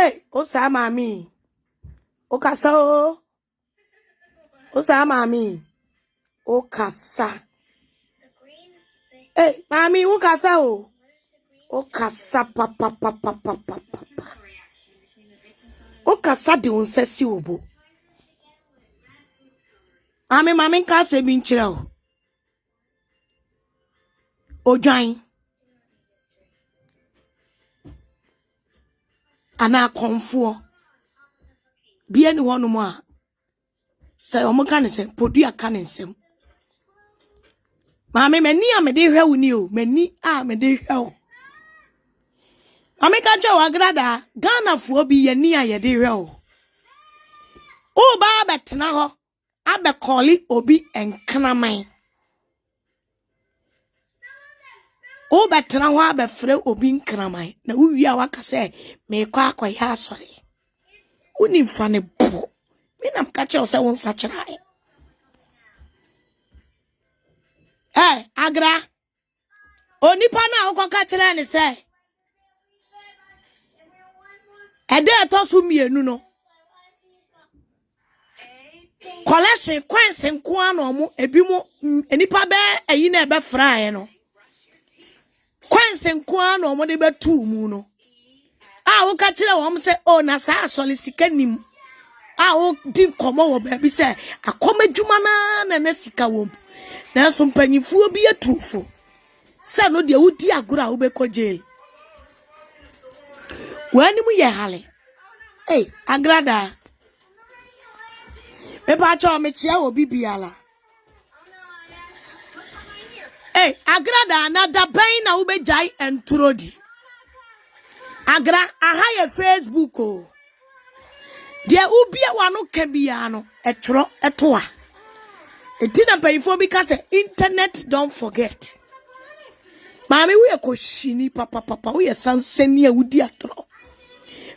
Hey, Osaa mami. Okasa o. Osaa mami. Okasa. Hey, mami, okasa o. Okasa papa. Okasa de unsesi obo. Mami nka se bi nkyira o. Odwan. Ana konfo. Bia ni wono mo a. Say omo kan se podu aka ne nsem. Mami mani a me de hwe woni o, mani a me de hwe o. Mami ka che wa Agradaa, Ghana fo bi ye ni a ye de hwe o. O ba betena ho, abe calli obi enkraman. O betena ho abe fre obi nkraman. Na wi a waka se me kwa akoya asore. Uni mfa ne bo. Me nam ka che o se won sa kira e. Eh, Agra. Onipa na okoka kire ni se. Ede etosu mienu no. Collection kwense nko ano mo ebi mo enipa be eyi na ebe fra no. Kwense nko ano mo de betu mu no. A wo ka kire wo mo se o na sa asole sika nim. A wo di komo wo ba bi se akomadwuma na sika wo. Na so mpanyifuo bi atufo. Se no de wudi agora wo be ko jail. Wani mu ye hale. Hey, Agradaa. Me pa cho me chia obi biala. Hey, Agradaa na da ben na wo be jai entrodi. Agra aha ye Facebook o. De ubia wano ka bia no etro etoa. Etina payfo bi ka se internet don't forget. Mami we ko shini papa we sansani a wudi atro.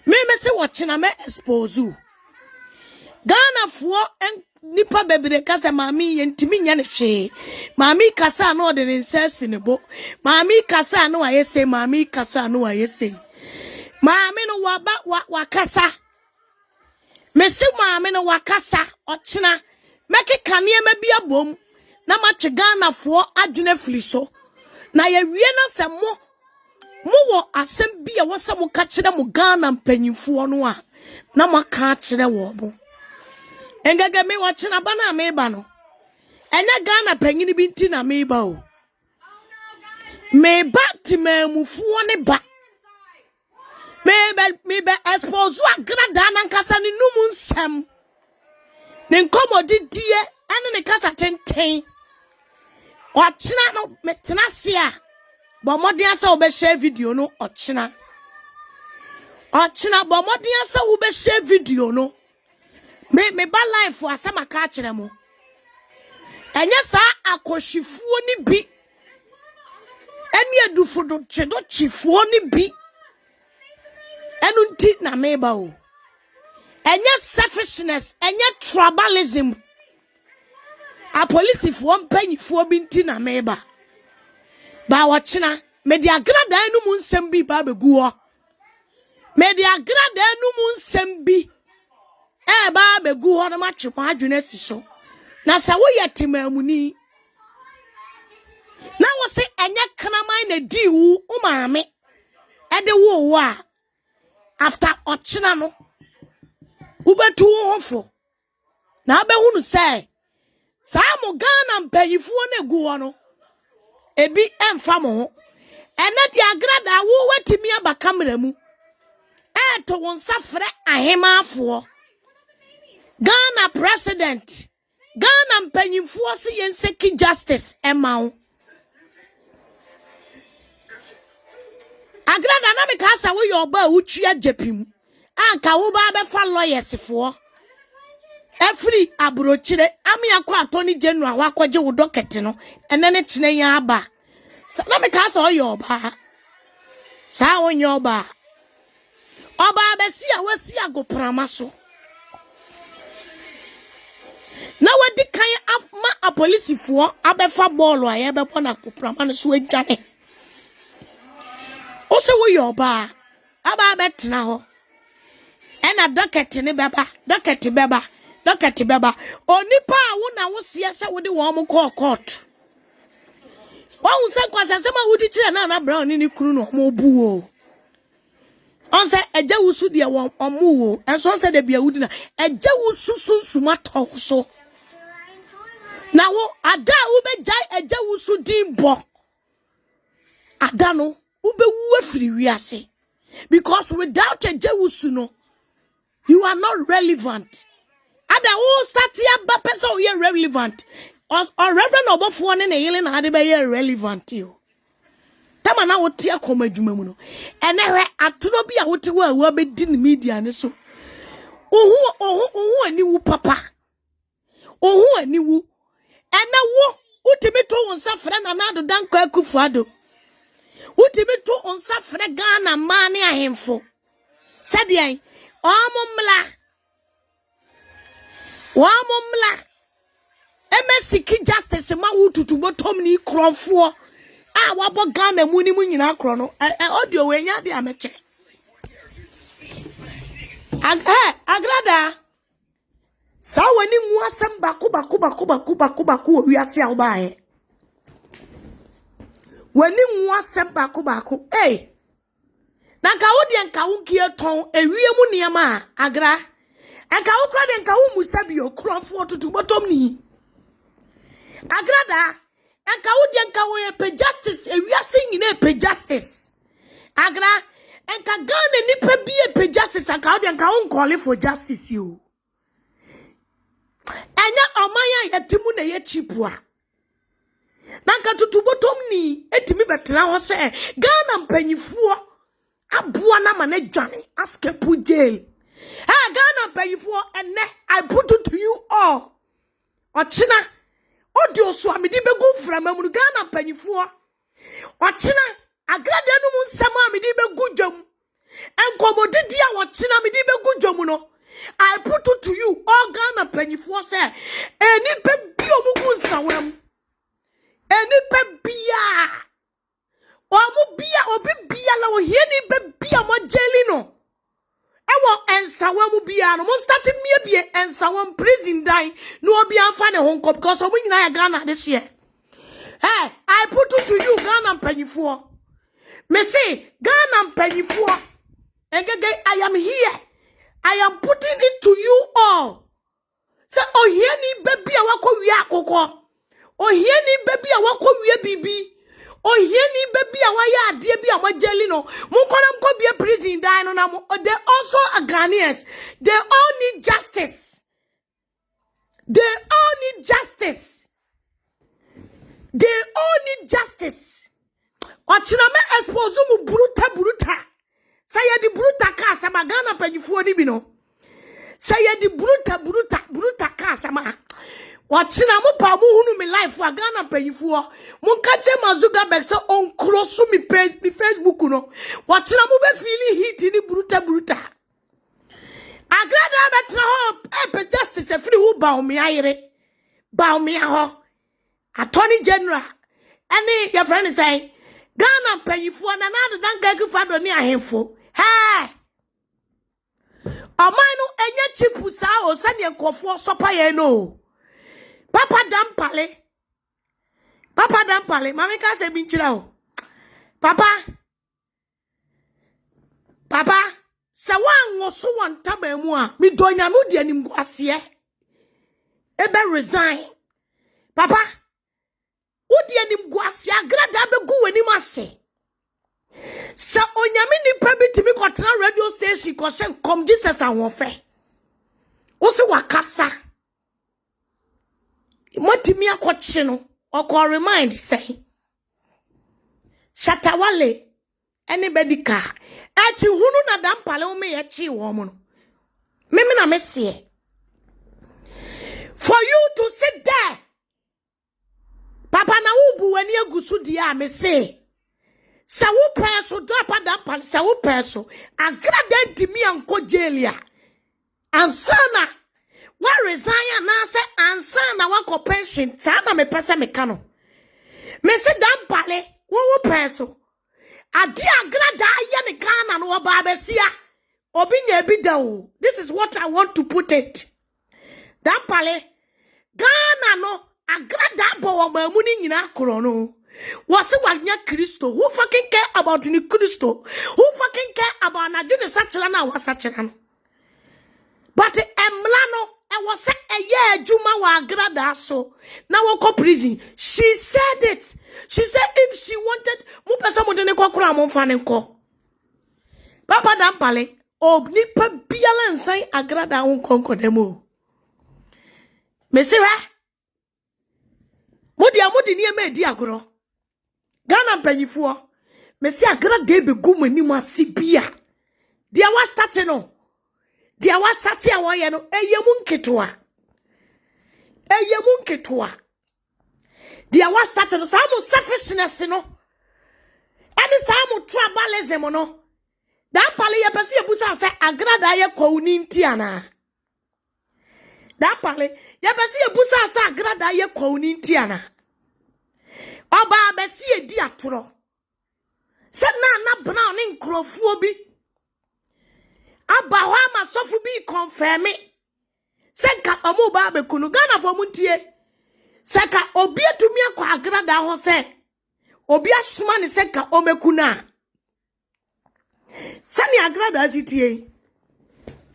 Me se watchina me expose. Ghana fo nipa bebere kasa mami yentimi nya ne hwe. Mami kasa na ode ne nsesi ne bo. Mami kasa na wayese, mami kasa na wayese. Mami no wakasa. Mesi mami no wakasa ochina. Meki kanie mebi abom. Na matwe Ghana fo adwene fliso. Na ye wie na se mo wo asem bia wo se mo ka kire mo Ghana mpanyimfo no a na mo ka kire wo bo. Engage me watchina bana meba no. Enya Ghana panyini bi nti na meba o. Meba ti mamufuo ne ba. Mebe expose Agradaa na nkasa ne num nsem. Ne nkomodi die ene ne kasa tenten. Ochina no metena se a. Bo modin asa wo be share video no ochina. Ochina bo modin asa wo be share video no. Me ba life for asama ka kire mo. Enye sa akohwifuo ni bi. Eni edufodo chedo chifuo ni bi. Enu nti na meba o. Enye selfishness, enye tribalism. A police fo mpanyifo bi nti na meba. Ba wachina me di Agradaa enu mu nsem bi ba begu ho. Me di Agradaa enu mu nsem bi ba begu ho na matwe ma adwene si so. Na sa wo yetimamuni. Na wo se enye kraman na di wu o maame. E de wo a after ochina no. Ubetu wo hofo. Na abehunu se sa mo Ghana mpanyifo na egu ho no. Ebi emfa mo ho. Ene di Agradaa wo wetimi aba kamera mu. To won safre ahemafo. Ghana president. Ghana mpanyimfo se yenseki justice emawo. Agradaa na me ka sa wo yoba utwa japim. Anka wo ba be fa lawyers fo. Every abrochire ami akwa attorney general wa kwaje wo docket no ene ne kine ya aba. Na me ka sa yoba. Sa wo yoba. Oba besi a wasi agoprama so. Na wadi kan ma a police fo abefa ball a ye bebo na agoprama no so adwane. O se wo yoba aba betena ho. ena docket ne beba onipa wo na wo sie se wo de wo mo court won se kwasa se ma wudi kire na brown ni kunu no mo bu o on se eja wusu de wo omu o enso se de bia wudi na eja wusu sunsuma to so na wo ada wo be jai eja wusu din bo ada no wo be wu afiri wiase because without eja wusu no you are not relevant. Ada who start here ba person we relevant. Or Reverend Obofour ne yele na ade be relevant you. Tama na wote akoma adwuma mu no. Ene hwe atono bi a wote wa be di ne media ne so. Ohu ani wu papa. Ohu ani wu. Ene wo utimi to wonsa frɛ na na adodan kwa akufuado. Utimi to wonsa frɛ Ghana ma ne ahemfo. Sɛdeɛn Wamumla MSC justice ma wututu botom ni kromfo a wabo Ghana mu ni mu nyina kro no audio we nya de ameche Agradaa sa wani nwu asem baku wiase a wo baaye wani nwu asem baku Nanka wodi enka wonkie ton ewie mu niam agra enka wokra de enka wo musabi okrofo tutu botom ni Agradaa enka wodi enka wo pe justice ewiase nyina pe justice agra enka Ghana nipa bi pe justice enka wodi enka won call for justice you enya omanya yetimu na ye chipua nanka tutu botom ni etimi betra ho se Ghana mpanyifuo Aboa na mane dwane askepu jail. Ghana payifo ene I put it to you all. Ochina audio so amedi begu frama mu Ghana payifo. Ochina Agradaa no mu nsema amedi begu dwam. Enkomodidi a ochina amedi begu dwam no. I put it to you all Ghana payifo say eni pe bi omugu nsawam. Eni pe bia Omu bia obi bia la wo hieni be bia mo jeli no. Ewo ensawa mu bia no mo start mie bie ensawa prison die no obi anfa ne honko because omu nyina ya Ghana this year. Hey, I put it to you Ghana mpanyifo. Me say Ghana mpanyifo. Engege I am here. I am putting it to you all. Say ohieni be bia wako wi akoko. Ohieni be bia wako wi bibi. Oh, here baby, why ya dear be a magelino. Mukoram could be a prison dino. They also are Ghanaians. They all need justice. They all need justice. They all need justice. Ochiname expose mu bruta. Say the bruta casa magana penifo nibino. Say the bruta casa ma. Wachina mo pa mo hunu me life wa Ghana panyifo mo kache mazuga be se on cross mi page mi Facebook no wachina mo be feeling heat ni bruta Agradaa betra ho pe justice e free who ba me ayere ba me ho attorney general any your friend say Ghana panyifo na na dan gagu fado ni ahemfo Oman no enye chipu sa o se ne nkofo sopa ye no Papa dampale, mami ka se binchira o. Papa, sa wan so wan taba mu a, mi donya no de anim guase ebe resign. Papa, wo de anim guase Agradaa be gu wani ase. Sa onyame nipa bi timi kwatena radio station ko se kom Jesus awon fe. Wo se wakasa Motimi akochi no oko remind say Shatawale anybody ka echi hunu na dampale o me ye chi wo mo no meme na me se for you to sit there papa na wo bu wani agusu dia me say sa wo peso do pa dampale sa wo peso Agradaa ntimi anko jelia ansana wa resign na say ansa na wa ko pension sa na me pese me kano me se dampale wo peso ade Agradaa ye ne Ghana no ba besia Obinya ebida. This is what I want to put it. Dampale Ghana no Agradaa bo mamuni nyina krono. Wasi wanya Kristo. Who fucking care about ni Kristo? Who fucking care about na juni sachela na wasachela no? But emlano I was say a year juma wa Agradaa so na wako prison. She said it. She said if she wanted mu pesa mo de ne kwakura mo fa ne ko. Papa Dampale nipa biala nsan Agradaa ho konko demo. Mesira mudi ni eme di agoro Ghana mpanyifo mesi Agradaa begu mani mu asibia dia wa start no dia wa start a wo ye no eyemu nketoa dia wa start no sa mo selfishness no eni sa mo tribalism no Dampale ye pese ebusa se Agradaa ye kwuni nti ana Dampale ye besi ebusa asa Agradaa ye kwuni nti ana oba besi edi atoro se na bna ne nkrofuo bi aba ho ama sofu bi confirm se ka omo ba be kunu Ghana fo muntie se ka obi atumi akwa Agradaa ho se obi asoma ne se ka omekuna se ni Agradaa sitie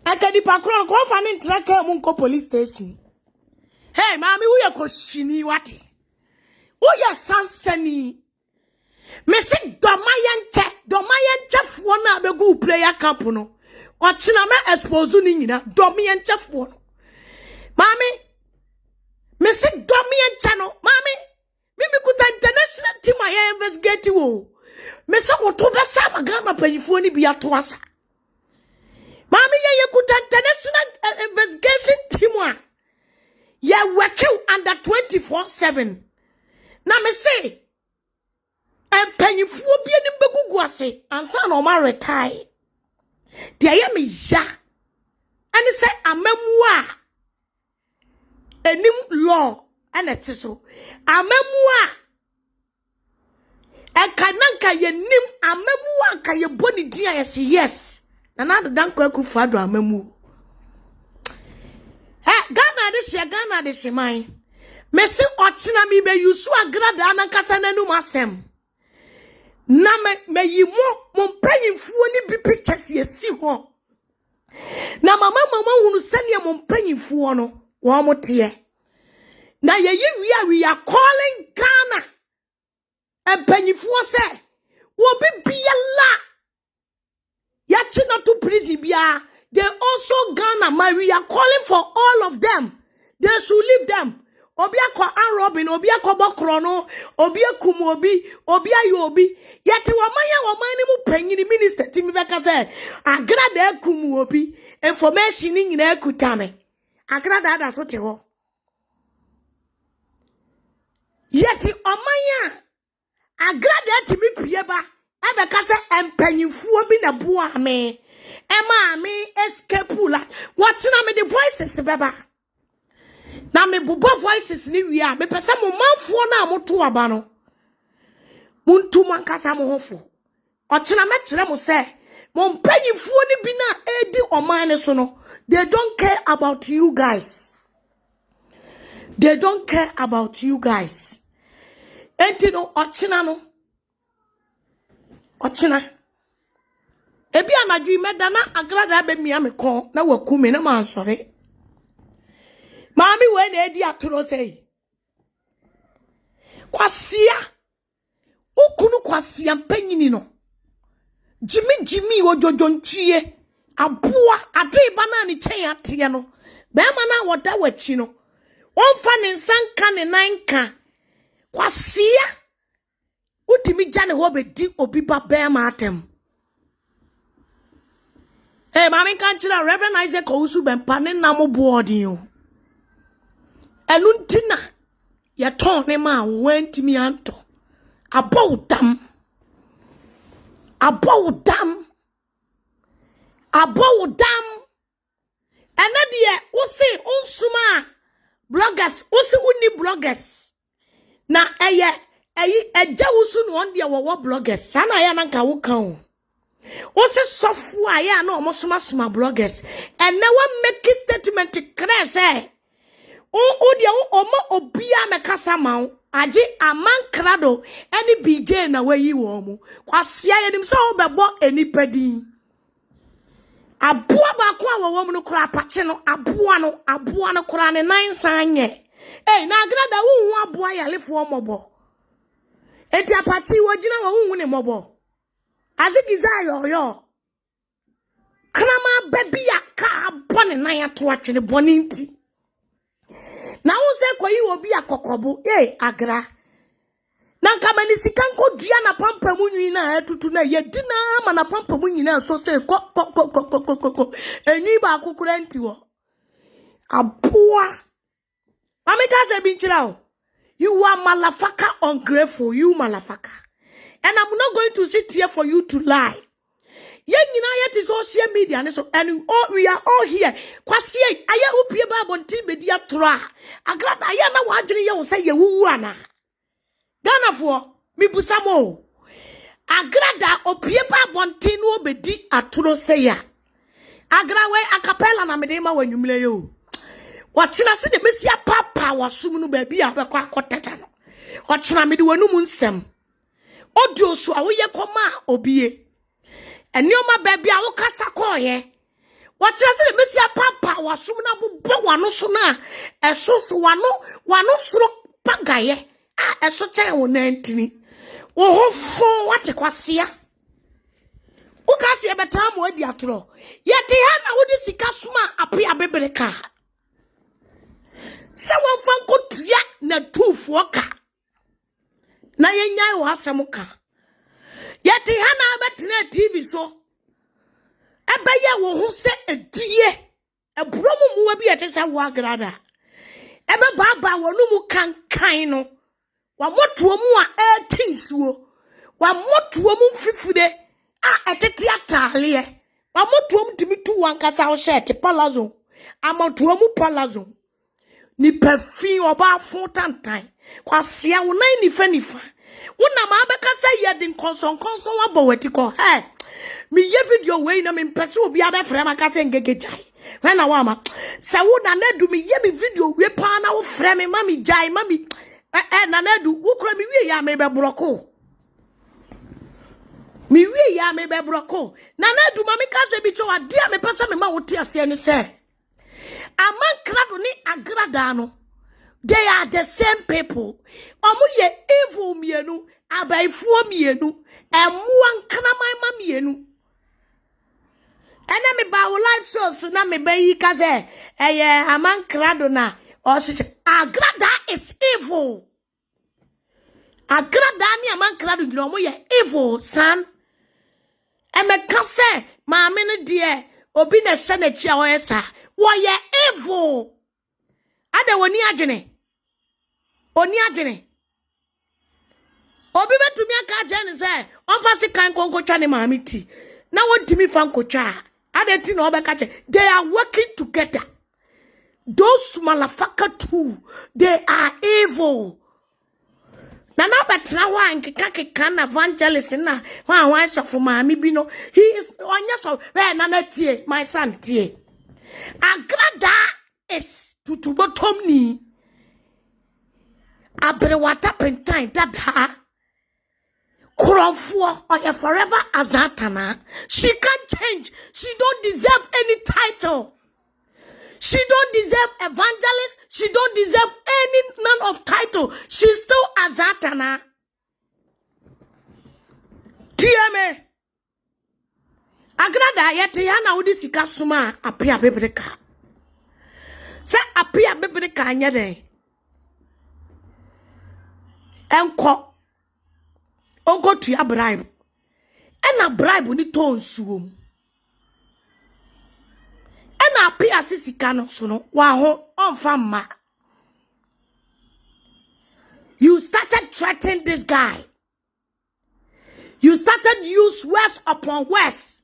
akadi pakro ko fa ne ntraka mu nko police station. Hey mami wo ye ko shini wate wo ye sansani me se domayenche fo na begu player camp no o china me expose ni nyina domayenche fo no mami me se domayenche no mami mimi kuta international team aye investigate wo me se wo to be sa magama panyifo ni bia to asa mami ye kuta international investigation team wa ye working under 24/7 na me say empanyifo bia ni begugu ase ansa na o ma retire dia ye me ja ani say amamu a enim law ana tiso amamu a ekananka ye nim amamu a ka ye boni dia yes na danko akufa do amamu Ghana de she man mesi ochina mi be yusu Agradaa na kasa nanum asem na me yimo mo mpanyimfuo ni bi pictures yesi ho na mama hunu sane mo mpanyimfuo no wo mote na ye we are calling Ghana mpanyimfuo se wo bibia la ya china to prison bia. They also Ghana, we are calling for all of them. They should leave them. Obia kwa Robin, obia kwa Bokrono, obia kumobi, obia yobi. Yeti wamani mu pengi minister timi beka se Agradaa kumuobi information ni nyina ekutame. Agradaa da so te ho. Yeti omanya Agradaa timi pieba ebeka se empanyimfuo bi na boa me. Emma me escape la. Watching me the voices beba. Na me bubo voices ni wia. Me pesa mo manfo na moto aba no. Muntu mankasa mo hofo. Ochina me kire mo se mo mpanyifo ni bi na edi Oman so no. They don't care about you guys. They don't care about you guys. Enti no ochina no. Ochina ebi anadwi meda na Agradaa be mia me kon na wakume na mansore maami we na edi atoro sei kwasia ukunu kwasia mpanyini no jimi ojojonchie Aboa adriba na ni chen ate no be ma na woda wachi no wonfa ne nsanka ne nanka kwasia utimi jane ho be di obi ba be ma atem. Hey, mami kanchira Reverend Isaac Ousu bempane na mo boarding you. Enuntina ya ton ne ma went me anto. About them. And then ye usi unsuma bloggers usi uni bloggers. Na eja usu no on dia wo bloggers. Sana ya nanka wo kan. Ose software ya no omo bloggers and now one make statement clear say o dia omo obia mekasa ma age amankrado any BJ na wayi wo mu kwase ayenim so obebo enipadin Aboa ba kwa wo mu no kura apache no aboa no kura ne nan sanye na Agradaa wu aboa yalefo mobo eti apache wo gina wo wu ne mobo azigiza yo krama baby aka bone nan ato atwene bone nti na wo se koyi obi akokobo Agradaa na kamani sikanko dua na pampa mu nyina atutu na yedina ma na pampa mu nyina so se ko enyi ba akukura nti wo Aboa Mamika se binchira o you are malafaka ungrateful you malafaka and I'm not going to sit here for you to lie yen nyina yet social media and so and we are all here kwase aye opie ba bontin bedi atro Agradaa aye na wadwene ye wo se ye wuwu ana Ghana for mi busamo Agradaa opie ba bontin no obedi atro se ya Agradaa we acapella na medema wanwumle yo Wachina se de mesia papa wasum no ba bi a bekwa akoteta no wachina me de wanum nsem audio so a wo ye koma obie enioma ba bi a wo kasa koye wachina se de mesia papa wasum na bo wano so na esoso wano soro pagaye a eso chen wo nantini wo ho fon wate kwasea wo kase e betam wo adi atro ye de ha na wo de sika soma ape abebreka se won fan ko tua na tufo ka na yenyan wo asem ka yeti ha na betena TV so ebeye wo ho se edie ebromo mu bi ete se wo Agradaa ebe baba wonu mu kankan no wa motuo mu a etinsuo wa motuo mu fifude a etete atale wa motuo mu timitu wankasa wo shirt palazzo amotuo mu palazzo ni perfin oba fontantan kwasea wo nan nifa wona ma abeka say ye din konson wabo wetiko me ye video we na me mpese obi abefre maka say ngegejai when awa ma say wo na na du me ye me video we pa na wo frɛ me mami jai mami na na du wo kura me wie ya me be broko me wie ya me be broko na na du mami ka say bi cho ade a me pese me ma wo ti ase ni say Amankrado ni Agradaa no they are the same people omo ye evil mienu abaifuo mienu emua nkanaman mienu ene me ba live shows na me ba yi ka say Amankrado na Agradaa is evil Agradaa ni Amankrado ni omo ye evil son eme ka say maame no de obi na hye na chia wo esa wo ye evil ada woni adwene obi betumi aka jene say onfa se kan konkotwa ne maame ti na wontimi fa nkotwa ada ti na obeka che they are working together those malafaka too they are evil na betra wa nkeka na evangelist na wa sofo maame bi no he is onya so na tie my son tie Agradaa is tutubotom ni abrewata pentan dada Kromfo or forever Azaatana. She can't change. She don't deserve any title. She don't deserve evangelist. She don't deserve none of title. She's still Azaatana. TMA. Agradaa yete yana udi sika suma apia bebreka. Se apia bebreka anyade. Onko tuya bribe. Ena bribe ni to nsuom. Ena apia sisika no so no wa ho onfa ma. You started threatening this guy. You started use words upon words.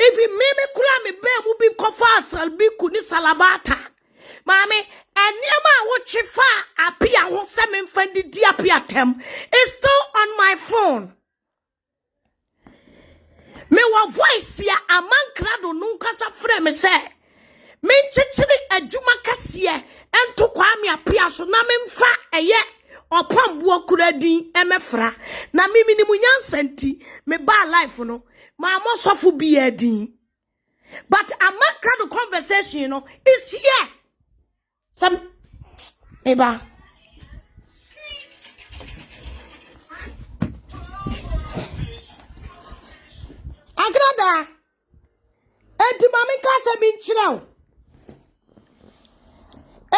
If you mimi kura me be mu bi kofa asal bi kuni salabata. Mami, eniema wo chifa apia ho se me mfandi di apia tem is still on my phone. Me wa voice ya amankrado nunkasa frɛ me sɛ me nchichiri adwuma kase ento kwa me apia so na me mfa eye opambo kuradin emefra na me minimu nyansanti me ba life no ma amosofo bi adin but amankrado conversation no is here some eba Agradaa enti mami ka se bi nkyerɛw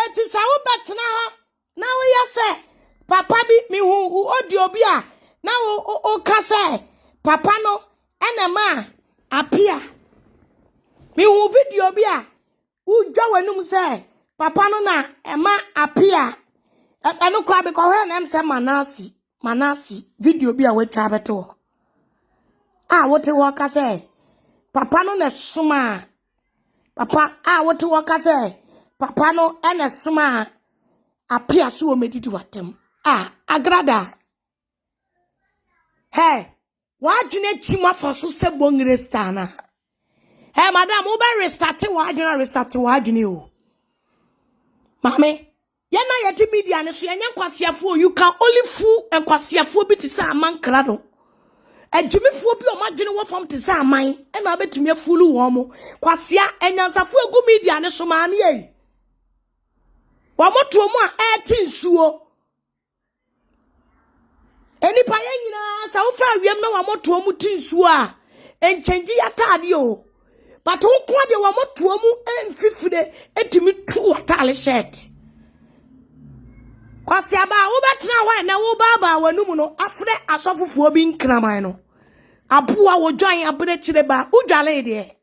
enti sa wo betena ha na wo yɛ papa bi mi hu odi obi a na wo ka se papa no enema apia mi hu video bi a wo dwa wanum se papa no na ema apia eno kra be ko hwe na em se manasi video bi a we twa beto wote waka say papa no na suma papa wote waka say papa no ene suma apia so o medidi watem Agradaa hey wadwene chima foso se bongre star na hey madam wo be restart wadwene o mame yana yeti media ne so yenye kwasiafo you can only fool enkwasiafo bi ti sa amankrado Ejimifo bi o madwene wo fam te sa aman e na betumi afulu wo mo kwasea enyansafo egu media ne so ma ne yi wo moto mu a etinsuo enipa ye nyina sa wo fra wiem na wo moto mu tinsuo a enchange yatade o but wo ko de wo moto mu enfifide etimi tu atale shirt kwasea ba wo betena ho na wo baba wanum no afre asofofuo bi nkraman no Aboa wo join abirechire ba udwale de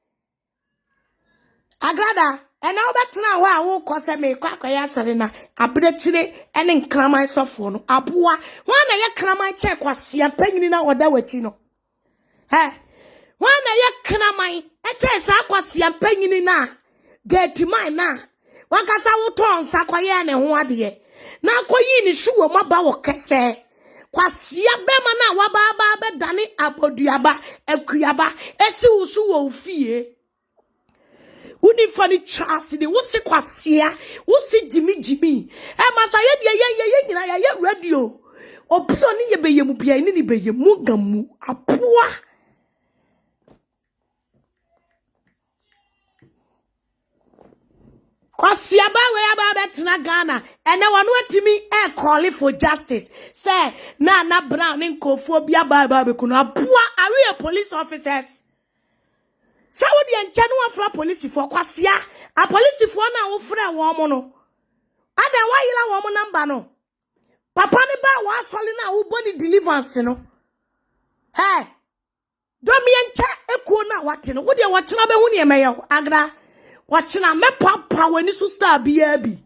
Agradaa ena wo betena ho a wo kose me kwakwaya sare na abirechire ene nkraman sofo no Aboa ho na ye kraman che kwasea panyini na oda wachi no ho na ye kraman e che sa kwasea panyini na getiman na wakasa wo tonsa kwaye ne ho ade na koyi ni suwo maba wo kese kwasea bema na wababa be dane aboduaba akuyaba esi usu wo fie uni fani chance de wo se kwasea wo se jimi masa ye nyina ye radio opio ni ye beyemu bia ni beyemu gamu Aboa kwasea ba we aba betena Ghana ene wonu atimi call for justice say na brown nkofo bia ba be kuno Aboa are you police officers Saudi enche no afra police for kwasea a police for na wo frɛ wo mo no ada wa yila wo mo number no papa ne ba wa asole na wo boni deliverance no do mi enche ekuo na wate no wo de wo kyena be hu ne emeye Agradaa Watchina me papa wani so star bia bi.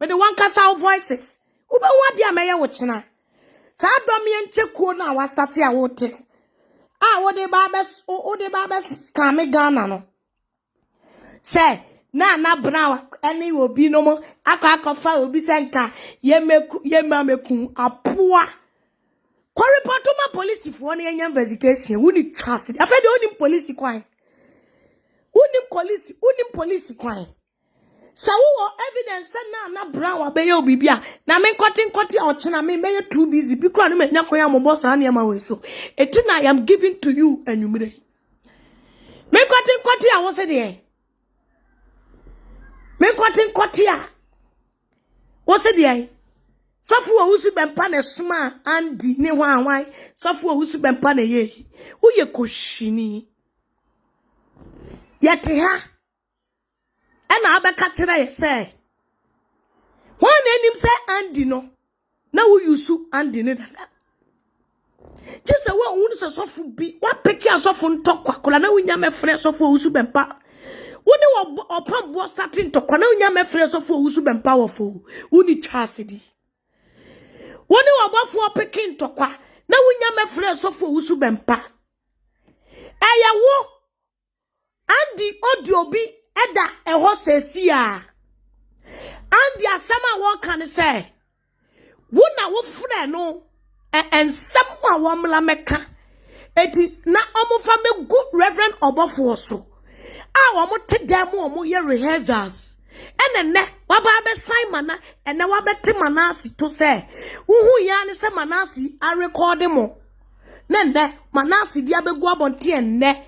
Me de one kasa voices. Ube wadi ameye watchina. Sa domi enche kuo na wa start ya wote. Ode babes kame Ghana no. Say na brown eni obi no mo akwa obi senka ye mameku Aboa. Ko report ma police fo na enya investigation. Wuni trust. Afede oni police kwan. Unim police kwan. Sa wo evidence na brown abeye obibia na me nkoti ochina me meye too busy bi kra no me nya kwan ambo sa na ma we so etina I am giving to you anumre me nkoti a wo se de me nkoti a wo se de sofu wo usu bempa na suma andi ne hwan sofu wo usu bempa na ye wo ye koshini Yete ha ena abeka kire ye say won enim say andi no na wo yusu andi ne dada jese wo unu se sofu bi wa peki asofu ntokwa kola na wunya mefre sofu usu bempa woni wo opambo starting ntokwa na wunya mefre sofu usu bempa wofo uni twasidi woni wo bofo peki ntokwa na wunya mefre sofu usu bempa eyawo Andi odiobi eda eho sesia. Andi asama wo kan say. Wo na wo frɛ no ensam wa womla meka. eti na omufa me good Reverend Obofour so a wo te dem wo ye rehearsals ene waba be sign mana ene wabete manasi to say uhu ya ne se manasi a record mo ne manasi dia be go abonte ene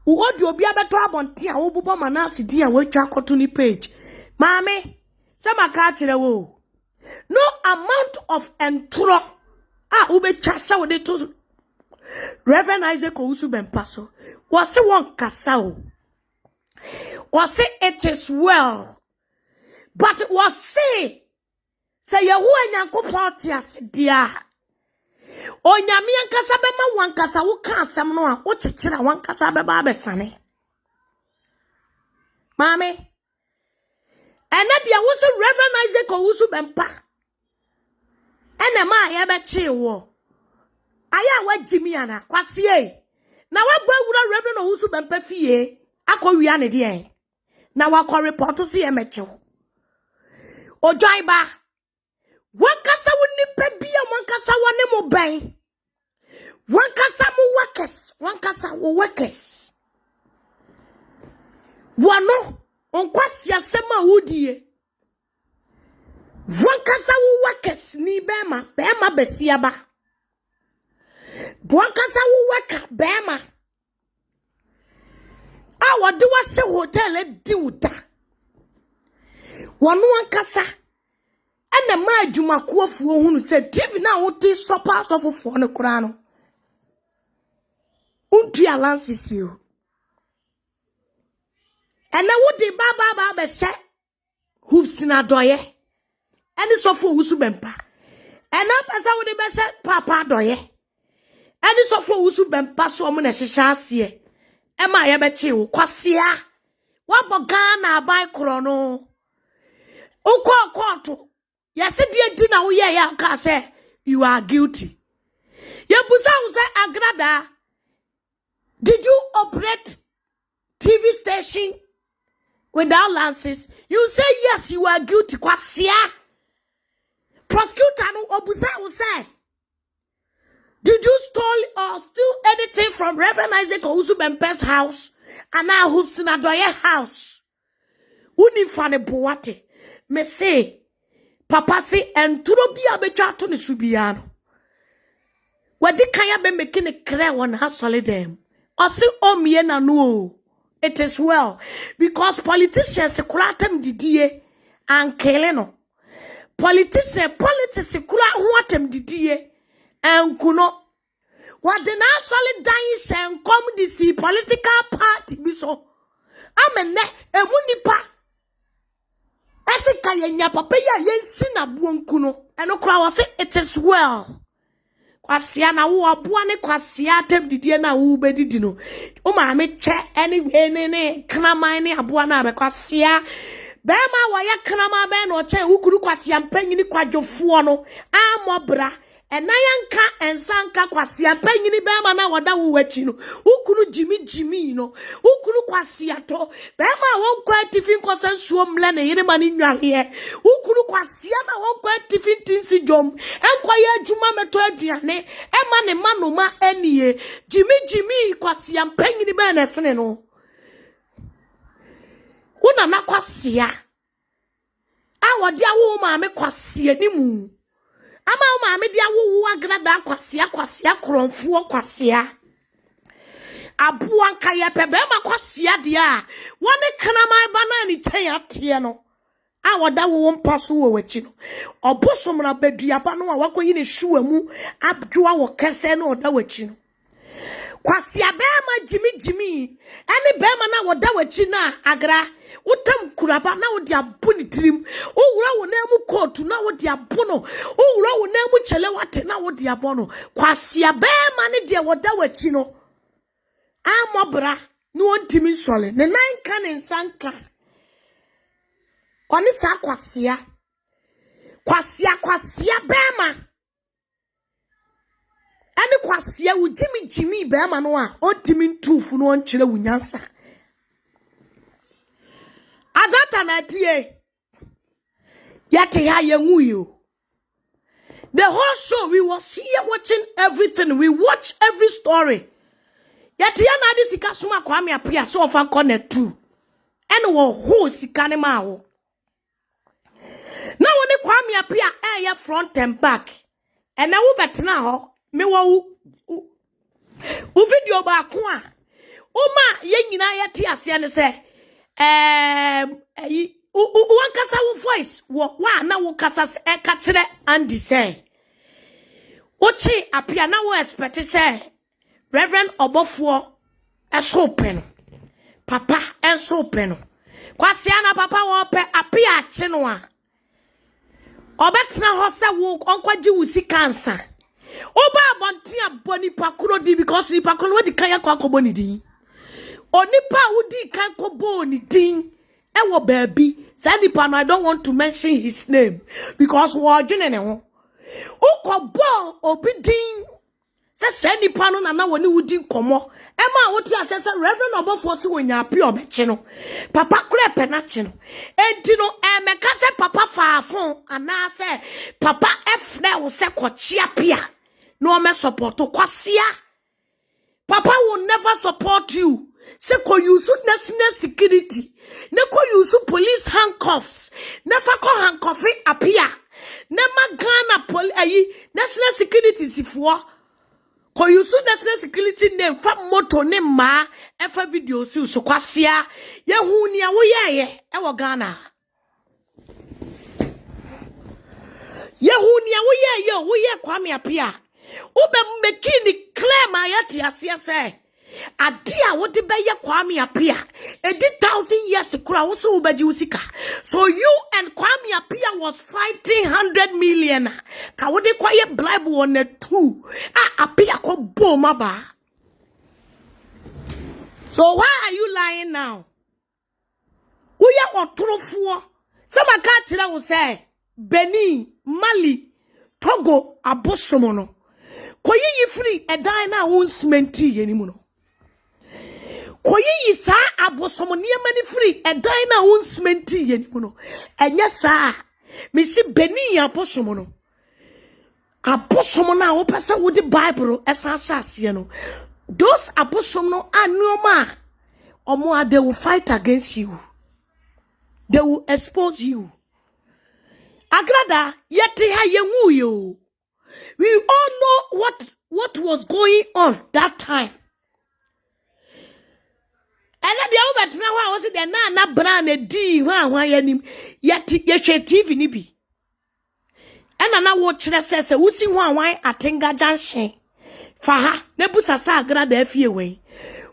wo di obi abeto abonte a wo bubo manasi dia watwa akoto ni page mame se maka kire wo no amount of entro ube chasa wo de to Reverend Isaac Owusu Bempaso was say one kasao was say it is well but was say Yehu Nyankopon ti ase dia onyame ankasa be ma wankasa wo ka asem no a wo kyekira wankasa be ba besane mame ena dia wo say Reverend Isaac Owusu Bempa ena ma ya be kye wo aya wa Jimmy ana kwasie na wa gba wura Reverend Owusu Bempa fie akọwia ne de na wa kọ report si emechew ojoy ba wankasa woni pebia wankasa wone mo ban wankasa mo workers wankasa wo workers wano onkwasi asema wudie wankasa wo workers ni bema besia ba wankasa wo worker bema a wode wa hye hotel di wuda wano wankasa ena ma adwumakoafuo hunu se TV na wote sopa sofofo ne kura no unti alansisi o ena wodi baba be hye hoops na doye eni sofo Owusu Bempa ena pesa wodi be hye papa doye eni sofo Owusu Bempa so mo na hyehya ase ema ye be chi wo kwasea waboga na abai kro no uko yes die di na wo ye ya ka say you are guilty ye busa wo say Agradaa, did you operate TV station without license? You say yes, you are guilty kwasea prosecutor no obusa wo say did you steal anything from Reverend Isaac Owusu Bempa's house and now hoops in Adoye house? Uni fane boate. Me say, Papa say, and Turobia be chato ni subiano. Wadi kaya be making a clear one has solid them. Or say, oh, me na no. It is well. Because politicians kulatem didie and keleno. Politics kula huatem didie. And kuno what the solid dying shen come this political party biso amene emunipa esika yenya papa ya yensi na buonkuno eno kra wo say it is well kwasia na wo aboa ne kwasia tem didie na wo bedidi no o ma me twe anyway ne kraman ne aboa na be kwasia bema wa ya kraman be no che ukuru kwasia mpanyini kwadwofo no amobra enayanka ensanka kwasia panyini bema na wada wo wachi no ukunu jimi no ukunu kwasia to bema won kwa tifin kosansuo mle na yire mani nwale ukunu kwasia na won kwa tifin tinsi jom enkwa ya adwuma meto aduane ema ne manoma anie jimi kwasia panyini be na sene no una na kwasia awodi awo ma me kwasia ni mu ama o ma me dia wo Agradaa kwasia kronfuo kwasia Aboa nka ye pebe ma kwasia dia woni kanaman bana ni chen atie no a woda wo mpaso wo wachi no obosom na baduaba no a wakoyi ne hwua mu abdwoa wo kese no oda wachi no kwasia be ma jimi ene be ma na woda wachi na Agra utam kuraba na wodi abo ni tirim owura wo na mu coat na wodi abo no owura wo na mu chelewate na wodi abo no kwasia be ma ne de woda wachi no amobra no ontimi nsole ne nanka ne nsanka oni sa kwasia bema ani kwasia wo jimi bema no a ontimi ntufu no onkyere wo nyansa Azaatana tie yate ha yenwu yo. The whole show we was here watching everything. We watch every story. Yet ya na di sika suma Kwame Appiah so ofa connect too. And wo ho sika ne ma wo. Na woni Kwame Appiah ya front and back. And na wo betena ho me wo video ba ko a. Oma ye nyina ye te ase ne se one kasa wo voice wo wa na wo kasa ka kire Andy say. Ochi Appiah na wo expect say Reverend Obofour eso pen. Papa enso pen. Kwasi ana papa wo pe Appiah ache no a. Obetna ho se wo onkwaji wo sika nsa. Oba abonti aboni pakuro di because ni pakuro no di kan yakwa akoboni din. Onipa udi kan koboni din. Ewo baby. Say nipa no I don't want to mention his name because wo adwene ne ho. Ukobo obi din. Say nipa no na woni wudi nkomo. Ema woti asese Reverend Obofour si wonya Appiah obeche no. Papa kure penache no. Enti no emeka se papa faafon ana se papa efre wo se kochi Appiah. No me support kwasia. Papa will never support you. Se ko use national security. Ne ko use police handcuffs. Never ko handcuffing Appiah. Nema Ghana national security sifuo. Ko use national security name fa moto ne ma efa video si so kwasia. Ye hu nia wo ye wo Ghana. Ye hu nia wo ye Kwame Appiah. Ube mbekini claim ayati asiyase. Adia wodi beye Kwame Appiah. 1,000 years kura wusu ubeji usika. So you and Kwame Appiah was fighting 100 million. Ka wodi kwa ye bribe one 2. Appiah ko boma ba. So why are you lying now? Uya otrofuo. Sama ka tira wo say Benin, Mali, Togo, Abosomono. Koyi yi free edan na won cementi yenimu no. Koyi yi sa abosomo niamani free edan na won cementi yenimu no. Enye sa me si Benin abosomo no. Abosomo na wo pesa wo di Bible esasase no. Those abosomo no anuoma omo they will fight against you. They will expose you. Agradaa yeti ha yenwu yo. We all know what was going on that time. And then the over now was it the na brand a D why yet TV ni bi. And na watch that says who see why atinga junction. Faha nebusa sa Agradaa efie we.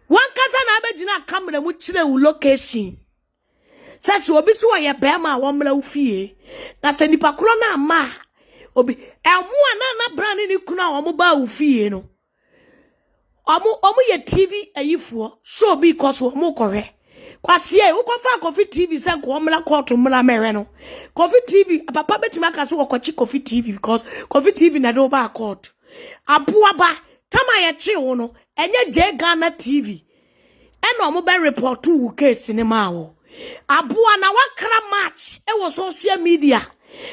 One kasa na abegina camera mu chire wo location. Says obi so ye bema wo mra ufie. Na se nipa kro na ma obi na brand ni kuna omo ba ufie no. Omo ye TV ayifo so because omo kore. Kwasie wo kofa Coffee TV se ko omla court mla mere no. Coffee TV papa betima ka so wokochi Coffee TV because Coffee TV na do ba court. Aboa ba tama ye chi wo no enye je Ghana TV. Eno omo be report to case ni ma wo. Aboa na wakra match e wo social media.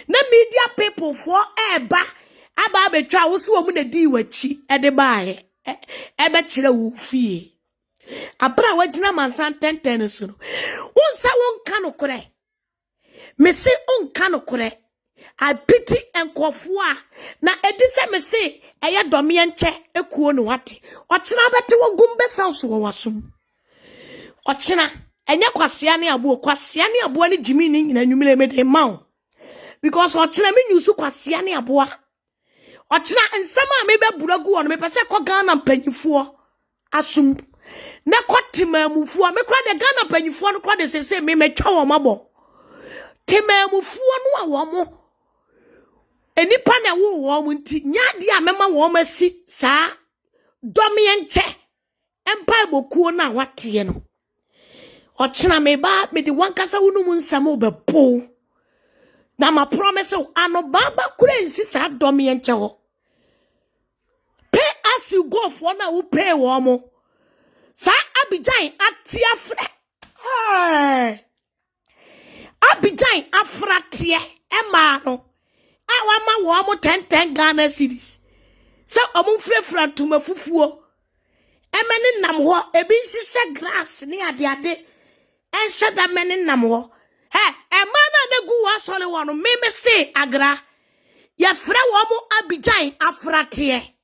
Na media people for eba aba betwa wo so mu na di wachi e de baaye e be kire wo fie abra wagina mansan tenten so no wonsa wonka no kore me se onka no kore I pity enkofo a na edise me se eye dome enche ekuo no wate ochina bete wogum besa so wo wasum ochina enye kwasea ne abo ne jimi ni nyina nwumile me de mawo because ochina me nyusu kwasea ne Aboa ochina nsama me be buragu won me pese ko Ghana mpanyifo asum na kotimamufu me kra de Ghana mpanyifo no kra de sese me metwa wo mabo timamufu no a wo mo enipa na wo mo nti nyade a mema wo masi saa domi enche empa bokuo na wate no ochina me ba me de wankasa wonu mu nsam obepo na ma promise ano baba kura nsi sa domi enche ho pay as you go for na wo pay wo mo sa Abidjan atia fre Abidjan afratie ema no awama wo mo 10 Ghana cedis sa omo frefra tuma fufuo Emeni nam ho ebi hihye glass ne ade enhye da meni nam ho emana na gu wa sole wo no me se agra ye frɛ wo mo Abidjan afrate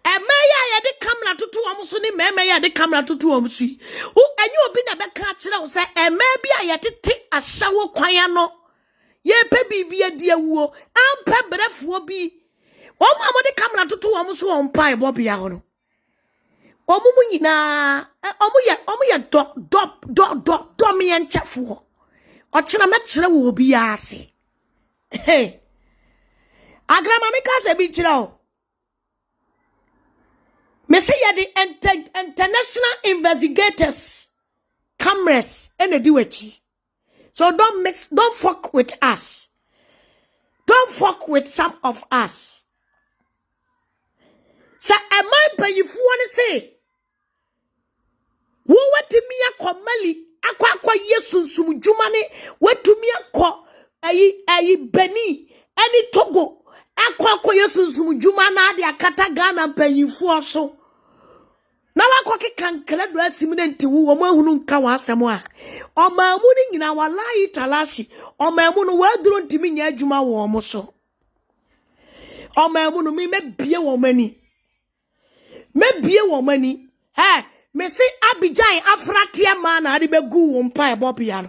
emeya ye de camera tutu wo mo so ni memeya de camera tutu wo mo so wo enye obi na be ka kire wo se eme bia ye tete ahyawo kwan no ye pe bibia di awuo ampe brefuo bi wo mo de camera tutu wo mo so wo mpa e bobia ho no omumu nyina omuye do me enchafo ochina me kire wo obi ase hey agrama me ka se bi kire o me say ya the international investigators cameras enediwechi. So don't fuck with us. Don't fuck with some of us. So am I pay you for one say? Wo wati mi akomali akwa yesu sumjumane wetu mi akọ ayi Beni any Togo akwa yesu sumjumana ade akata Ghana panyifo so na wakọ kekankele do asimine ntiwu wo mahunu nka wa asemo a omamu ni nyina walai talashi omamu no waduro ntimi nya adwuma wo mo so omamu no mi mebie wo mani me say Abidjan afratie ma na ade begu wo mpa e bobia no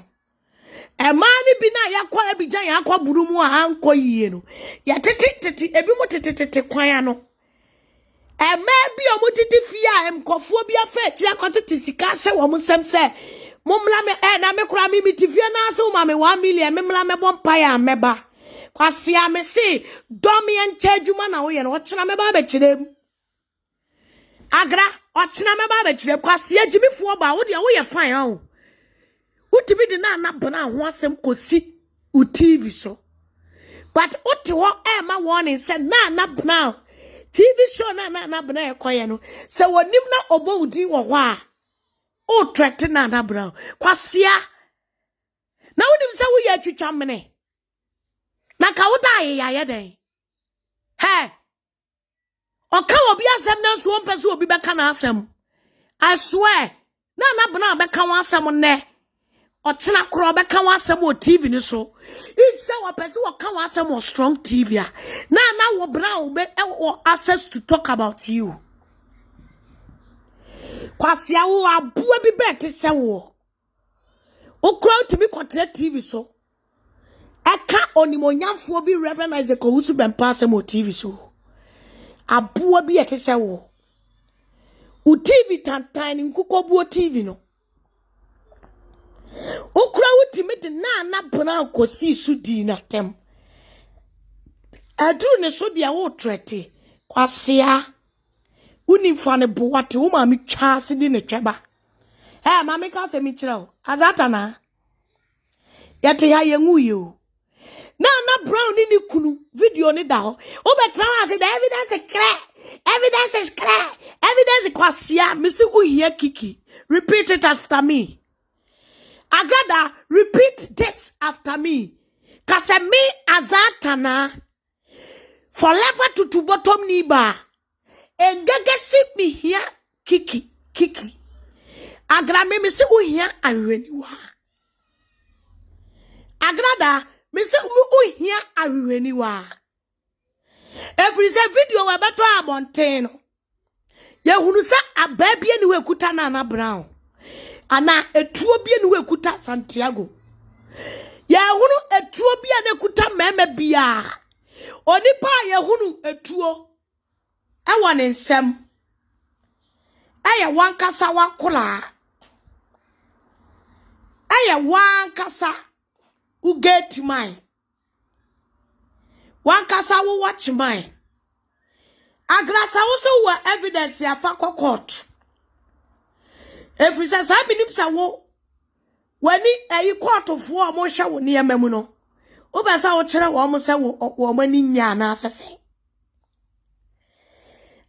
e ma ni bi na yakọ Abidjan yakọ burumu a hankọ yiye no ya tete ebi mo tete kwan no eme bi omutiti fia emkofo bi afa kire akotete sika se wo musem se mumla me na me kura mi mitifia na se uma me 1 million memla me bompa ya meba kwase a me se domi enche adwuma na wo ye no ochina me ba be kirem agra ochina me ba be kire kwase agimifo ba wo de wo ye fine o utibi de na bana ho asem kosi u TV so but uti ho ma warning say na bana TV show na bana ekoye no se wonim na obo udi wo ho a o threat na bra kwasia na wonim se wo ya twitwa mene na ka wo da ye den he oka obi asem na so mpese obi beka na asem I swear na bana beka wa asem ne ochina kro beka wa asem o TV ni so if say one person will come with some strong TV, now we brown be access to talk about you. Kwasi awu Aboa bi bet se wo. O crowd to be content TV so. Eka onimonyamfo bi Reverend Isaac Owusu bempa se mo TV so. Aboa bi ete se wo. U TV tantan nkukobuo TV no. Okura wutimi de na bana kosi su di na tem adru ne so dia wo trete kwasea unimfa ne boate wo ma me twa se di ne tweba ma me ka se mi kire o Azaatana yate ha yengu yo na brown ni kunu video ni da ho o betra ase the evidence is clear evidence kwasea me se wo hia kiki repeat it after me. Agradaa, repeat this after me. Kase me Azaatana for level to bottom niba. Engege sip me here kiki. Agradaa me se u here areniwa. Agradaa me se u here areniwa. Every video we beto abonteno. Ye hunu sa ababi ni we kuta na brown. Ana etuo bia ne wekuta Santiago ya hunu etuo bia ne kuta meme bia onipa ya hunu etuo ewa ne nsem aya wankasa wakola aya wankasa u get mine wankasa wo watch mine agrasa wo so wa evidence ya fa court. Every says I mean sa wo wani ayi court of war mo hwa wo ne yamamu no wo ba sa wo kire wo mo se wo mani nya na asese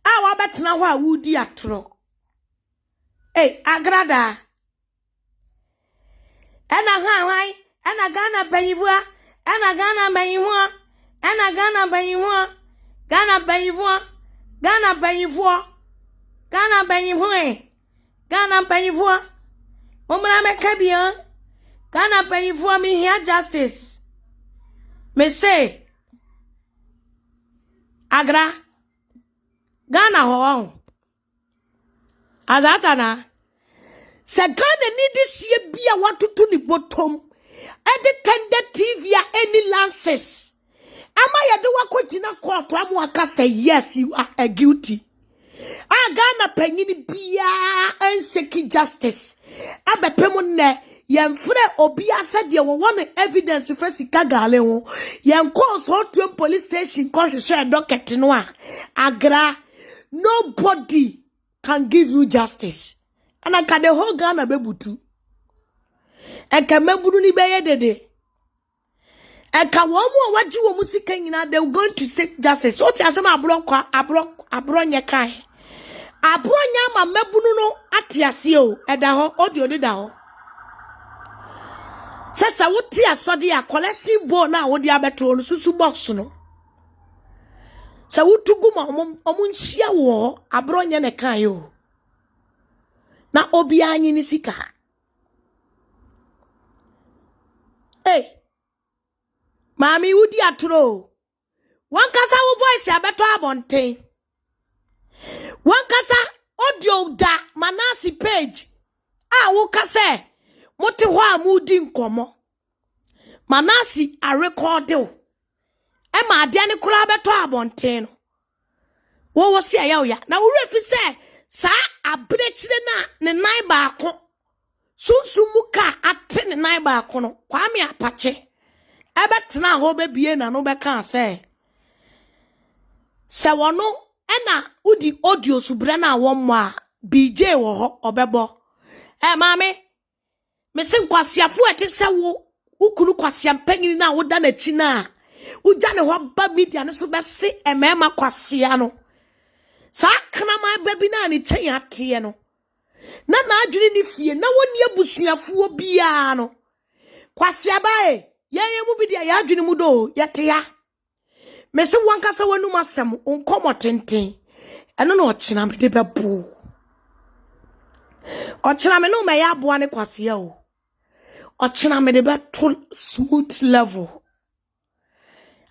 a wa betena ho a wudi atro Agradaa ena han ena Ghana banyivoa ena Ghana banyivoa ena Ghana banyivoa Ghana banyivoa Ghana pennyfoe. Ghana pennyfoe. Momra me kabia. Ghana pennyfoe me here justice. Me say. Agra. Ghana ho. Azaatana. Se Ghana need this year be a what to the bottom. Edi tender TV any lances. Ama ya do wakotina court amu aka say yes you are a guilty. Ghana panyini bia enseki justice. Abepemu ne yemfre obi asa de wo won evidence fe sika gale ho. Yen call so to police station call share docket no a. Agra nobody can give you justice. And I can the whole Ghana bebutu. And can memburu ni beye dede. And can one more what you want to say, they're going to seek justice. So, as I'm a bronya kai. A bronya ma mebuno atiasio, and the whole audio did out. Says I would tear so dear, collecting bone now, what the abeton, susu box no. So, would to go omun shia war, a bronya ne kayo. Na obiani ni sika. Hey. Mami udi atro. One kasa wo voice abeto abonte. One kasa audio da manasi page. Wo kasa mote ho amudi nkomo. Manasi a record o. E ma ade ne kura abeto abonte no. Wo se aya oya. Na wo refi se sa abrechire na ne nan baako. Sunsumuka ate ne nan baako no. Kwame apache. Ebetna ho bebie na no beka say se wono ena udi audio subre na wonmo a BJ wo ho obebo mame me se kwasiafo ete se wo ukunu kwasiam panyini na woda na chi na uja ne ho ba media ne so bese emema kwasia no sa kana ma babi na ni chen ate no na adwene ni fie na woni abusuafo bia no kwasia bae ye mu bidia ya adwene mu do yete ya mese wankasa wanu masem onkomo tenten eno na ochina me de bebu ochina me no me ya aboa ne kwase ya o ochina me de beto smooth level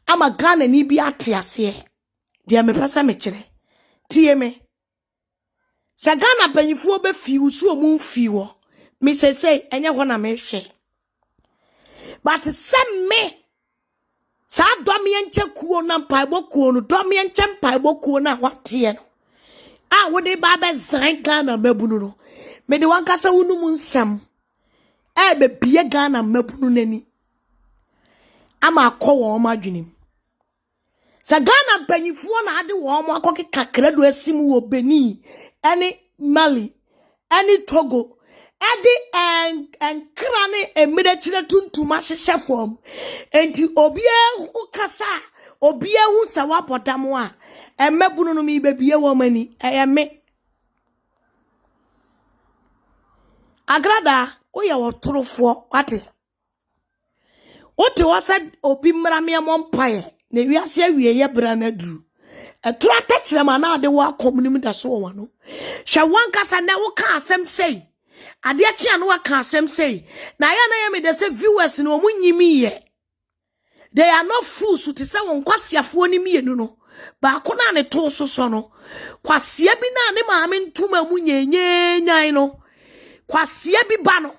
ama Ghana ni bi atiase de me pesa me kire tie me se Ghana panyifo be fiu so mu fiwo me say enye ho na me hwe. But send me. Sa domienche kuo na mpaibo kuo no domienche mpaibo kuo na watie no. Wo de ba be zan Ghana mabunu no. Me de wankasa wonu mu nsam. Be bie Ghana mabunu nani. Ama akọ wo ma dwenim. Sa Ghana panyifo na ade wo ma akọ kakra do asim wo Benin, any Mali, any Togo. Adi en krane emide chile tuntuma hyehyɛ fam enti obie hu kasa obie hu sawa podamo a emebunu no mi bebie wo mani me Agradaa oye wotorofo wate wote wasa obi mramia mompae na wiase awie ye bra na duru etura tachire ma na ade wa komunim da so wo no hwe wankasa na wo ka asem sei ade achi anu aka asem sei na ya na ya me de say viewers no munyimi ye they are not fools to say won kwasiafo ni mienu no ba ko na ne to so no kwasia bi na ne maame ntuma munyenyenyan no kwasia bi ba no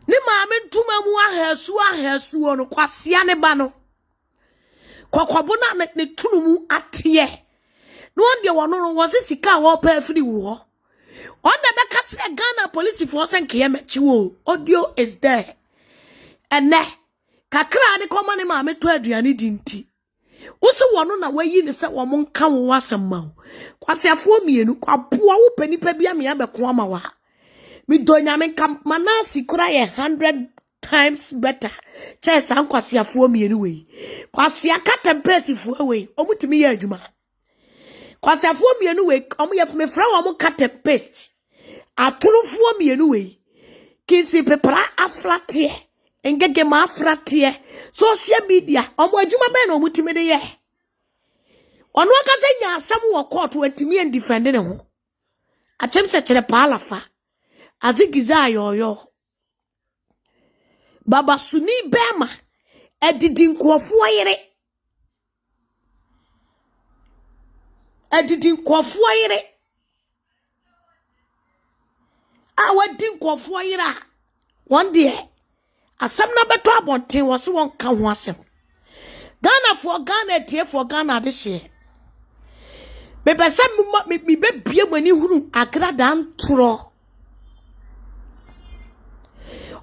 ne maame ntuma mu ahasu no kwasia ne ba no kokobo na ne tunumu ate no on de wono no wo sika wo pa afiri wo on the catch the Ghana police force and Kyei-Duah audio is there. And ne kakra de koma ne maame to aduane dinti. Wo se wono na wayi ne se wo mon ka wo wasam ma. Kwasiafo mienu kwaboa wo panipa bia me abeko ama wa. Mi donya me kam manasi kura ye 100 times better. Che san kwasiafo mienu we. Kwasia katempesifo we. Omutimi ye adwuma. Kwasiafo mienu we omo ye me fra wo mo katempest. Atulufo mienu we. Kinsi pepra aflatie. Engege ma aflatie. Social media omo adwuma be na omutimi de ye. Ono aka se nya asam wo court wantimi en defend ne ho. Achem se chere palafa. Azigiza yo. Baba suni bema. Edidi nkwofo yire. Edidi nkwofo yire. Awadi nkwofo yire. One day. Asem na beto abonten wo se won ka ho asem. Ghana for Ghana tie for Ghana this year. Me pese me be bie mani hunu Agradaa ntoro.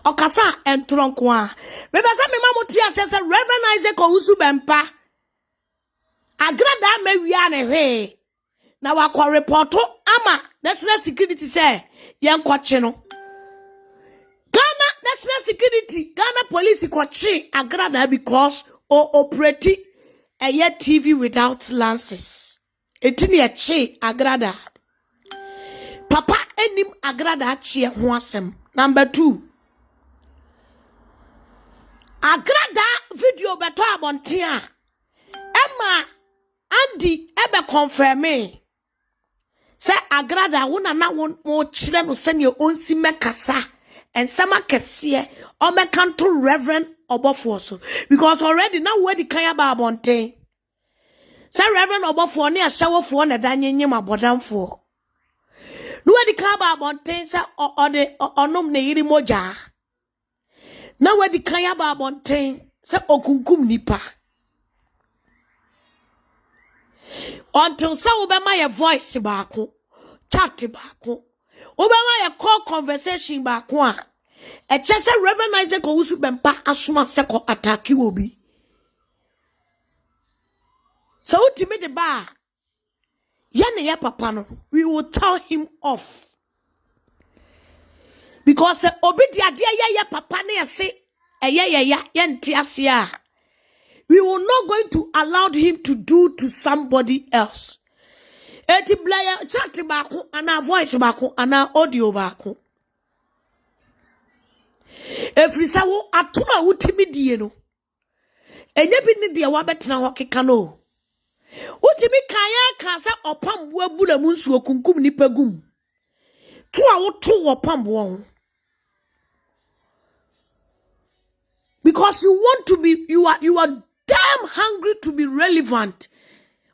Okasa entoro nko a. Me pese me ma muti asese Reverend Isaac Owusu bempa. Agradaa mawia ne hwe. Na wakọ reporto ama national security say yen kwache no. Ghana national security, Ghana police kwache Agradaa because operate a TV without lances. Etini achi Agradaa. Papa enim Agradaa chi ho asem. Number 2. Agradaa video beto abonten a. Emma Andy ebe confirm me. Say Agradaa wona na won mo chire no se ne onsi mekasa ensema kese o mekanto Reverend Obofour so because already now where the kaya ba abonten. Say Reverend Obofour ne ashawofo na danyenyem abodamfo. No where the kaya ba abonten say onom ne yiri moja. Now where the kaya ba abonten say okunkum nipa. Until some obema your voice baako, chat baako, obema your call conversation baako a. Echese Reverend Isaac Owusu bempa asuma seko attack you obi. So ultimate the bar. Yene ya papa no, we will tell him off. Because obi dia ya papa ne yase ya yenti asia. We will not going to allow him to do to somebody else. Eti blaya chat baako ana voice baako ana audio baako. Every sa wo atuna wutimi die no. Enye bi ne de wa betena ho keka no. Wutimi kaya ka sa opambo abula mu nsuo kunkum nipa gum. To a wo to opambo ho. Because you want to be you are damn hungry to be relevant.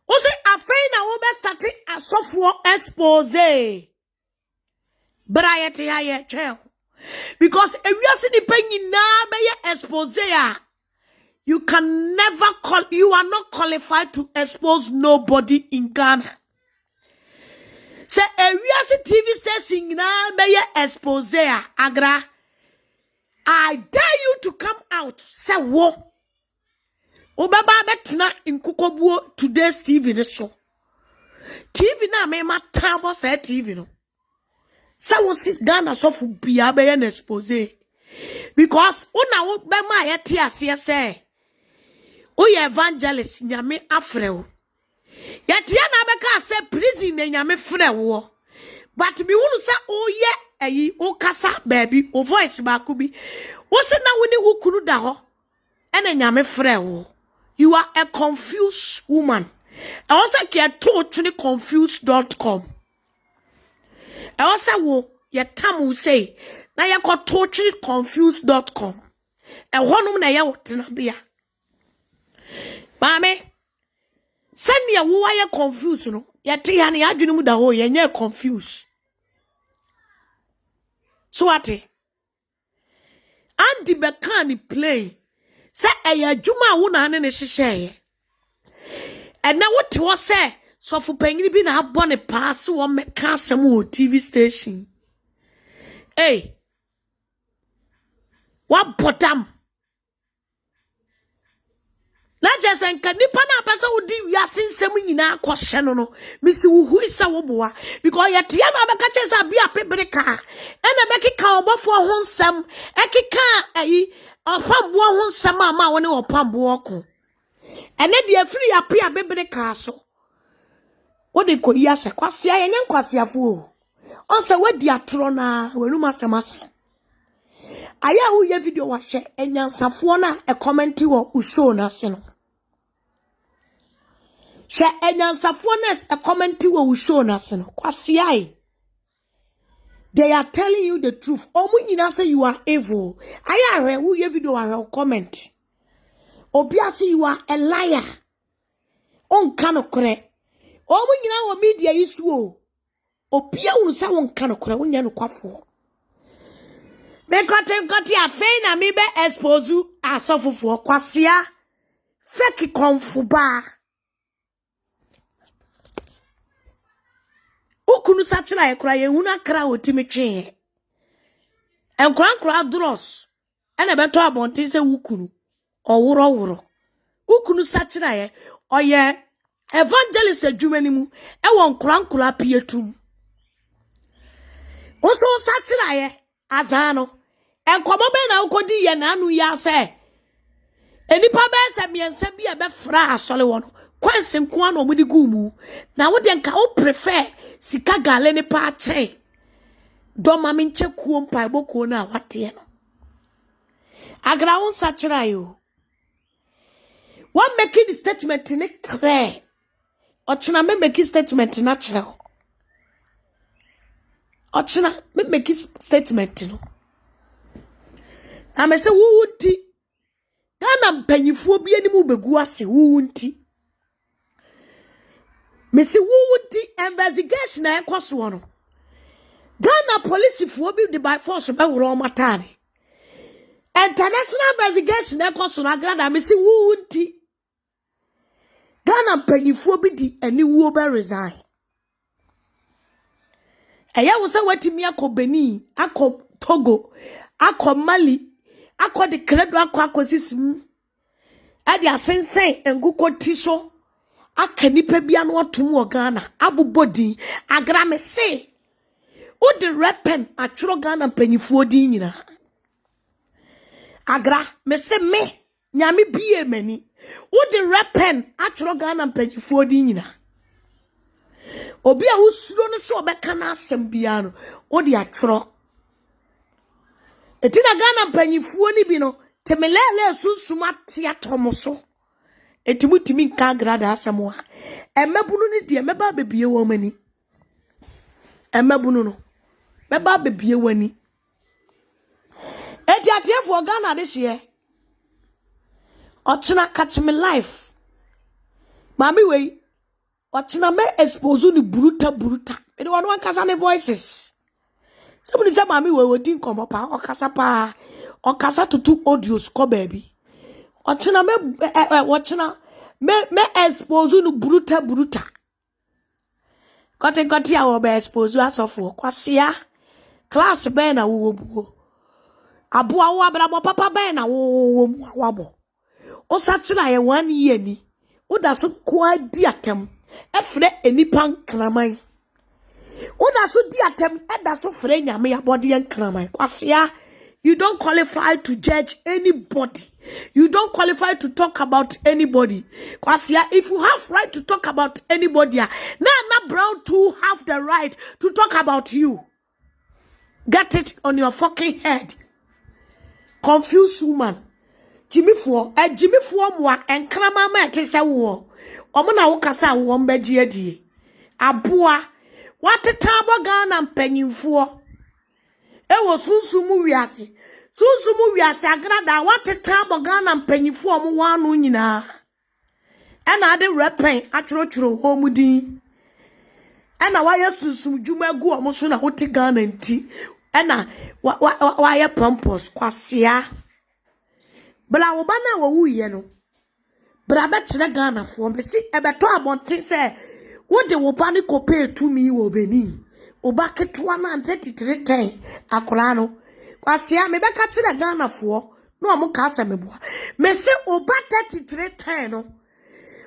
Also afraid na wo be starting asofo expose. But I tell. Because if you are seeing the penny now be expose ya, you can never you are not qualified to expose nobody in Ghana. Say if you are seeing TV station now be expose ya, Agra. I dare you to come out. Say wo. Obaba betna in Kukobuo today's TV so. TV na me ma tambo say TV no. Sa wo sit Ghana so fu bia be an expose. Because una wo be ma yeti ase say. O ye evangelist nyame afrewo. Yeti na be ka say prison nyame frewo. But me wulu say o ye eyi o kasa baby o voice ba ko bi. Wo se na woni wo kunu da ho. Ene nyame frewo. You are a confused woman. I also get told to confused.com. I also will your time will say now you got totally confused.com. And one na ya tinabia. Mame, send me a who are confused no. Ya tihani adwunu mu da ho ye confused. So ate. Andy Bekani play. Say eya juma wo na ne hyehyeye. And now what was say so for pengi bi na abone pass wo meka asem wo TV station. Hey. What bottom? Na just enka nipa na pesa wo di wiase nsem nyina akohye no misi wo hu isa wo boa because ye tia na be ka chesa bia pebreka ena be keka obofo ho nsem ekeka ayi opambo ho nsem ama wo ne opambo oko ene de afiri apia bebreka so wo de koyi ase kwase aye nya kwase afo o onse wadi atro na wenuma semasa aya wo ye video wa hye enyansafo na e comment wo ushow na se no she enyansafo na e comment wo ushow na se no kwase aye They are telling you the truth. Omu nyina say you are evil. Aya re wo ye video are comment. Obia say you are a liar. On kanokre. Omu nyina wo media isu o. Obia unu sa won kanokre wonya no kwafo. Me kote afei na mi be expose asofofo kwasia fake konfuba. Ukunu sachira ye kura ye huna kra otimi twe. Enkran dros. Ene beto abontin se ukunu. Owuro. Ukunu sachira ye oye evangelist adwumani mu e won nkran pietum. Oso sachira ye azano. Enkomo be na ukodi ye na anu ya se. Enipa be se miensa bi e be fra asole wono. Kwense nko na omudi gumu. Na wo de nka o prefer sika gale ne pa che. Do ma me nche kuo mpa bokuo na wate no. Agra won sachira yo. One making the statement in a clear. Ochina me make statement natural. Ochina me make statement no. Na me say wo wuti. Gana mpanyifo bi ani mu begu ase wo wunti. Me say wo wuti investigation na ekoso no. Gana police fo bi de by force be woro matane. International investigation na ekoso na Agradaa me say wo wunti. Gana mpanyifo bi di ani wo be resign. Eya wo say watimi akọ Benin, akọ Togo, akọ Mali, akọ de credo akọ sisim. Ade asensen enguko tiso. Aka nipa bia no atum wo Ghana, abobodi, Agra me say. O de repen atworo Ghana mpanyifo di nyina. Agra me say me nyame bie mani. O de repen atworo Ghana mpanyifo di nyina. Obi a usuro no so obeka na asem bia no o de atworo. Etina Ghana mpanyifo ni bi no temelele sunsuma tia tomoso. Etimutimi nka Agradaa asemo ha. Emebunu ni de meba bebie wo mani. Emebunu no meba bebie wani. Eti atiefo Ghana this year. Ochina catch me life. Mami we. Ochina me expose ni bruta. Edi wanu wankasa ne voices. Somebody say mami we odin komo pa okasa pa. Okasa tutu audios ko baby. Ochina me expose ni bruta. Kote ya wo be expose asofo kwasia. Class be na wo buo. Aboa wo abrabo papa be na wo wabo. Osaa chira ye 1 year ni. Oda so kwa di atem. Efre enipa nkraman. Oda so di atem eda so fre nyame ya body nkraman. Kwasia, you don't qualify to judge anybody. You don't qualify to talk about anybody. Kwasia, if you have right to talk about anybody, na Brown too have the right to talk about you. Get it on your fucking head. Confused woman. Jimmy for mwa enkrama ma tese wo. Omo na wo kasa wo mbaji adie. Aboa watetabo Ghana mpanyimfo. Ewo sunsumu wiase. Sunsumu wiase Agradaa watetabo Ghana mpanyimfo omo wanu nyina. Ena ade repen atworo homudin. Ena waya sunsum dwuma gu omo so na wote Ghana nti. Ena waya pampos kwasia. Bla wo bana wo wuye no. Bra be kire Ghana fo mbesi ebeto abonten se wo de wo bani kope tumi wo Benin. Oba ketwa na 3310 akora no. Kwasia me be ka kire Ghana fo no omo ka asemeboa. Me se oba 3310 no.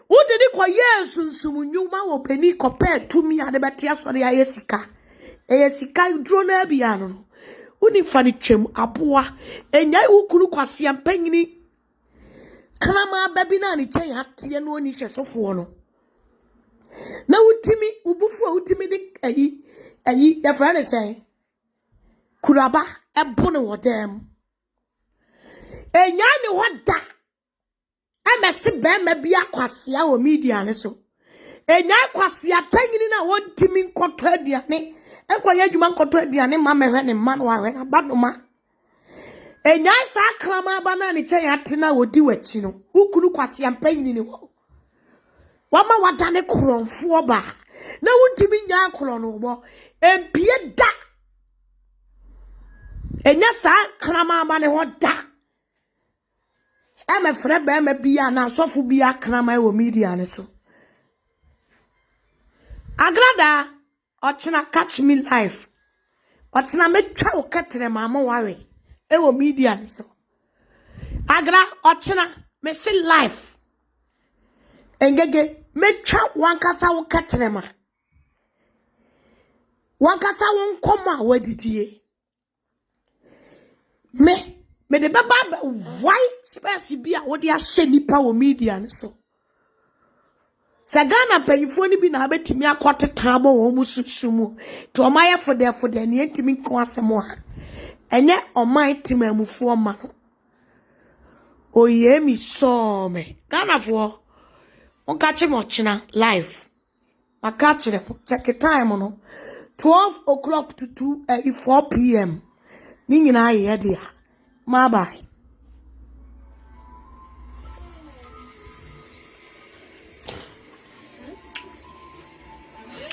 Wo de ni kwa yesunsum nyuma wo Benin kope tumi ade betia so de ayesika. Eyesika dro na bia no. Uni fani twem Aboa enyai wukuru kwasia mpanyini krama baby na ni chen hatie no oni hwesofo no na wutimi ubufu a wutimi de ayi ya frane say kuraba ebo ne wodem enyai ni hoda amese be ma bia kwasia wo media ne so enyai kwasia panyini na wontimi nkoto aduane Enkwa ye dwuma nkoto aduane ma mehwe ne ma no ahwe na ba no ma. Enya sa krama ba na ne kye atena wodi wachi no. Ukunu kwase ampanyini ne wo. Wama wadane kronfo ba. Na wuntimi nya kron no bo. Empie da. Enya sa krama ba ne ho da. Eme frebe eme biya na sofu biya krama e wo media ne so. Agradaa ochina catch me live. Ochina metwa oketre mama ware e wo media ne so. Agra ochina me see live. Engege metwa wankasa oketre ma. Wankasa won koma wadidie. Me de baba white space bia wo de ahye nipa wo media ne so. Sagana payifo ni bi na abetimi akoteta bo wo mususumu to omaye fode ne entimi nko asemo ha enye oman timamufo ma no oye mi so me Ghana fo onka chimochina live maka kire check time no 12 o'clock to 4 p.m. ni nyina ye dia. Bye bye.